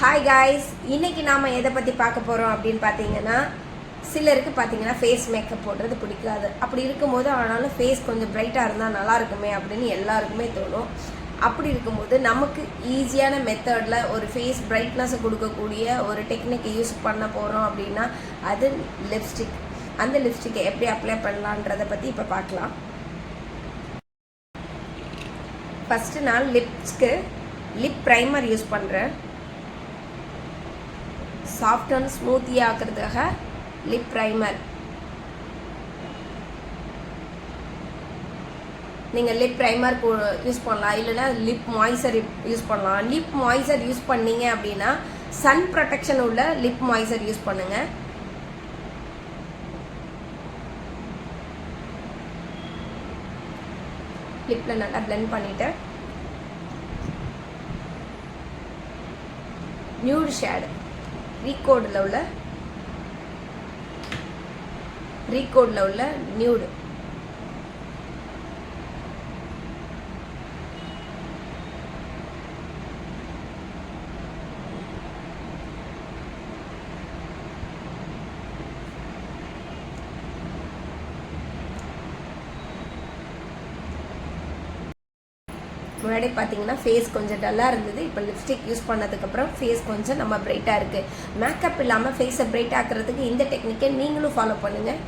Hi guys, இன்னைக்கு நாம் எதை பற்றி பார்க்க போகிறோம் அப்படின்னு பார்த்தீங்கன்னா, சிலருக்கு பார்த்தீங்கன்னா ஃபேஸ் மேக்கப் போடுறது பிடிக்காது. அப்படி இருக்கும்போது ஆனாலும் ஃபேஸ் கொஞ்சம் பிரைட்டாக இருந்தால் நல்லா இருக்குமே அப்படின்னு எல்லாருக்குமே தோணும். அப்படி இருக்கும்போது நமக்கு ஈஸியான மெத்தடில் ஒரு ஃபேஸ் பிரைட்னஸை கொடுக்கக்கூடிய ஒரு டெக்னிக்கை யூஸ் பண்ண போகிறோம் அப்படின்னா அது லிப்ஸ்டிக். அந்த லிப்ஸ்டிக்கை எப்படி அப்ளை பண்ணலான்றதை பற்றி இப்போ பார்க்கலாம். ஃபஸ்ட்டு நான் லிப்ஸ்க்கு லிப் ப்ரைமர் யூஸ் பண்ணுறேன். சாஃப்ட் அண்ட் ஸ்மூத்தியாக ஆக்கிறதுக்காக லிப் ப்ரைமர். நீங்கள் லிப் ப்ரைமர் யூஸ் பண்ணலாம், இல்லைன்னா லிப் மாய்ஸ்சர் யூஸ் பண்ணலாம். லிப் மாய்ஸ்சர் யூஸ் பண்ணீங்க அப்படின்னா சன் ப்ரொடெக்ஷன் உள்ள லிப் மாய்ஸ்சர் யூஸ் பண்ணுங்க. லிப்பில் நல்லா பிளெண்ட் பண்ணிவிட்டு நியூட் ஷேடு ரீகோடில் உள்ள நியூடு முன்னாடி பார்த்தீங்கன்னா ஃபேஸ் கொஞ்சம் டல்லாக இருந்தது. இப்போ லிப்ஸ்டிக் யூஸ் பண்ணதுக்கப்புறம் ஃபேஸ் கொஞ்சம் நம்ம பிரைட்டாக இருக்குது. மேக்கப் இல்லாமல் ஃபேஸை பிரைட் ஆக்கிறதுக்கு இந்த டெக்னிக்கை நீங்களும் ஃபாலோ பண்ணுங்கள்.